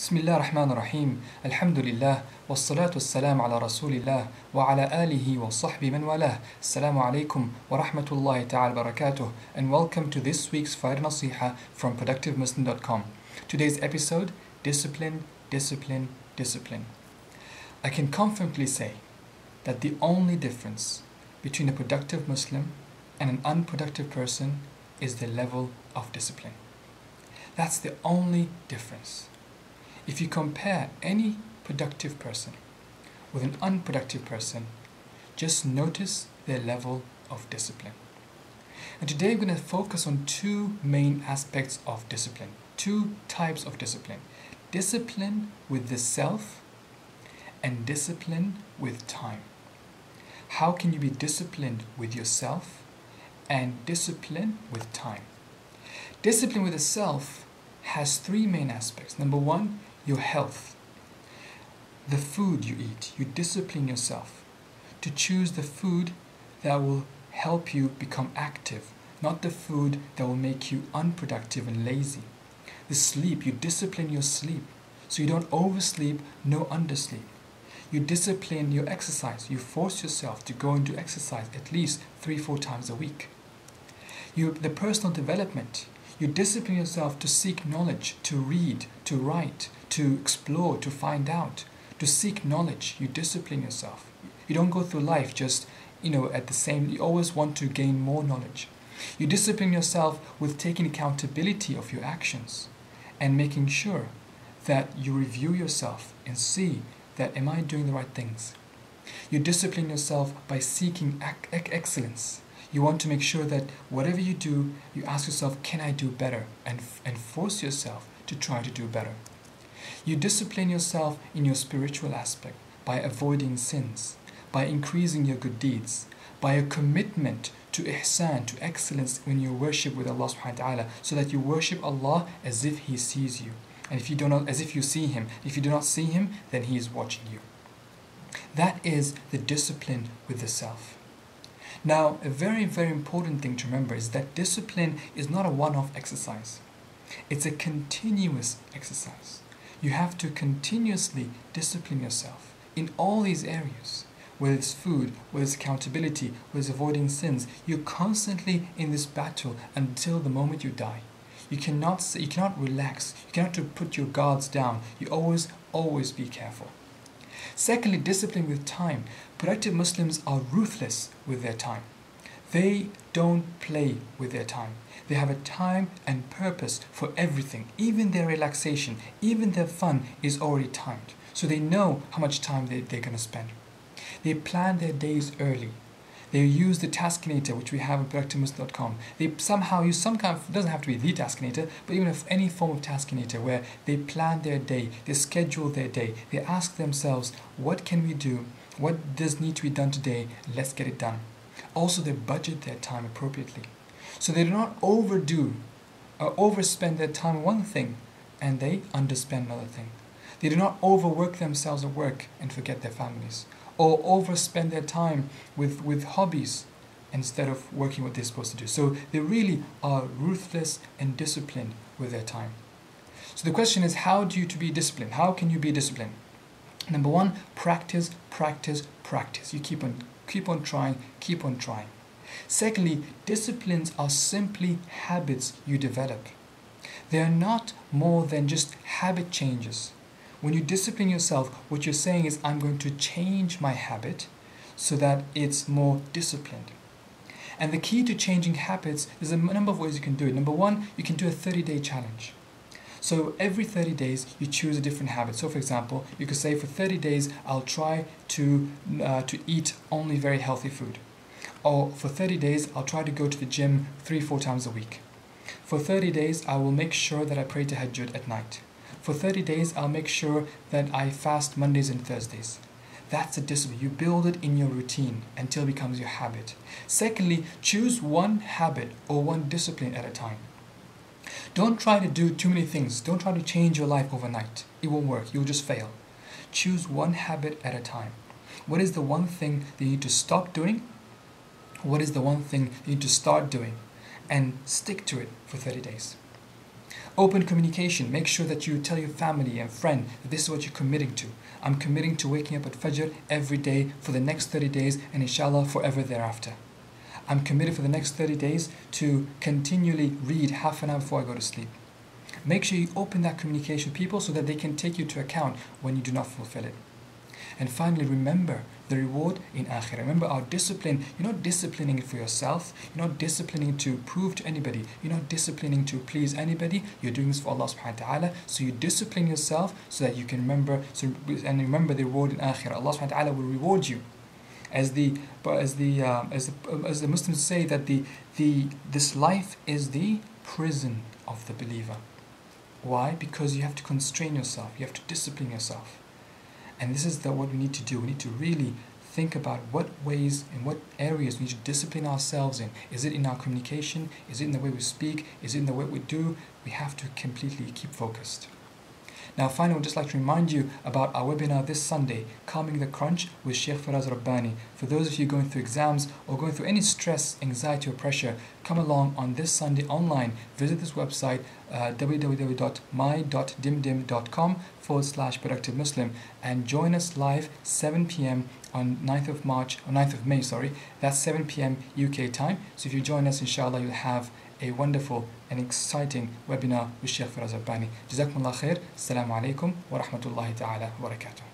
بسم الله الرحمن الرحيم الحمد لله والصلاة والسلام على رسول الله وعلى آله وصحبه من والاه السلام عليكم ورحمة الله تعالى وبركاته and welcome to this week's Friday Naseeha from ProductiveMuslim.com. Today's episode, Discipline, Discipline, Discipline. I can confidently say that the only difference between a productive Muslim and an unproductive person is the level of discipline. That's the only difference. If you compare any productive person with an unproductive person, just notice their level of discipline. And today we're going to focus on two main aspects of discipline, two types of discipline. Discipline with the self and discipline with time. How can you be disciplined with yourself and discipline with time? Discipline with the self has three main aspects. Number one, your health. The food you eat. You discipline yourself to choose the food that will help you become active, not the food that will make you unproductive and lazy. The sleep, you discipline your sleep so you don't oversleep, no undersleep. You discipline your exercise. You force yourself to go and do exercise at least 3-4 times a week. The personal development. You discipline yourself to seek knowledge, to read, to write, to explore, to find out, to seek knowledge. You discipline yourself. You don't go through life just, at the same, you always want to gain more knowledge. You discipline yourself with taking accountability of your actions and making sure that you review yourself and see that am I doing the right things. You discipline yourself by seeking excellence. You want to make sure that whatever you do, you ask yourself, can I do better? And force yourself to try to do better. You discipline yourself in your spiritual aspect by avoiding sins, by increasing your good deeds, by a commitment to ihsan, to excellence when you worship with Allah subhanahu wa ta'ala, so that you worship Allah as if He sees you. And if you do not, as if you see Him. If you do not see Him, then He is watching you. That is the discipline with the self. Now, a very, very important thing to remember is that discipline is not a one-off exercise. It's a continuous exercise. You have to continuously discipline yourself in all these areas, whether it's food, whether it's accountability, whether it's avoiding sins. You're constantly in this battle until the moment you die. You cannot relax. You cannot put your guards down. You always be careful. Secondly, discipline with time. Productive Muslims are ruthless with their time. They don't play with their time. They have a time and purpose for everything. Even their relaxation, even their fun is already timed. So they know how much time they're going to spend. They plan their days early. They use the Taskinator, which we have on ProductiveMuslim.com. They somehow use some kind of, it doesn't have to be the Taskinator, but even if any form of Taskinator where they plan their day, they schedule their day, they ask themselves, what can we do? What does need to be done today? Let's get it done. Also, they budget their time appropriately. So they do not overdo or overspend their time on one thing and they underspend another thing. They do not overwork themselves at work and forget their families, or overspend their time with hobbies instead of working what they're supposed to do. So they really are ruthless and disciplined with their time. So the question is, how do you to be disciplined? How can you be disciplined? Number one, practice, practice, practice. You keep on trying, keep on trying. Secondly, disciplines are simply habits you develop. They are not more than just habit changes. When you discipline yourself, what you're saying is, I'm going to change my habit so that it's more disciplined. And the key to changing habits, there's a number of ways you can do it. Number one, you can do a 30-day challenge. So every 30 days, you choose a different habit. So for example, you could say for 30 days, I'll try to eat only very healthy food. Or for 30 days, I'll try to go to the gym 3-4 times a week. For 30 days, I will make sure that I pray tahajjud at night. For 30 days, I'll make sure that I fast Mondays and Thursdays. That's a discipline. You build it in your routine until it becomes your habit. Secondly, choose one habit or one discipline at a time. Don't try to do too many things. Don't try to change your life overnight. It won't work. You'll just fail. Choose one habit at a time. What is the one thing that you need to stop doing? What is the one thing you need to start doing? And stick to it for 30 days. Open communication. Make sure that you tell your family and friend that this is what you're committing to. I'm committing to waking up at Fajr every day for the next 30 days and inshallah forever thereafter. I'm committed for the next 30 days to continually read half an hour before I go to sleep. Make sure you open that communication with people so that they can take you to account when you do not fulfill it. And finally, remember the reward in Akhirah. Remember our discipline. You're not disciplining it for yourself. You're not disciplining to prove to anybody. You're not disciplining to please anybody. You're doing this for Allah subhanahu wa ta'ala. So you discipline yourself so that you can remember and remember the reward in Akhirah. Allah subhanahu wa ta'ala will reward you. As the Muslims say that this life is the prison of the believer. Why? Because you have to constrain yourself. You have to discipline yourself. And this is what we need to do. We need to really think about what ways and what areas we need to discipline ourselves in. Is it in our communication? Is it in the way we speak? Is it in the way we do? We have to completely keep focused. Now finally, I would just like to remind you about our webinar this Sunday, Calming the Crunch with Sheikh Faraz Rabbani. For those of you going through exams or going through any stress, anxiety or pressure, come along on this Sunday online. Visit this website, www.my.dimdim.com/ProductiveMuslim, and join us live 7 p.m. on 9th of May, that's 7 p.m. UK time. So if you join us, inshallah, you'll have a wonderful and exciting webinar with Sheikh Faraz Rabbani. Jazakumullah khair. Assalamu alaikum wa rahmatullahi ta'ala wa barakatuh.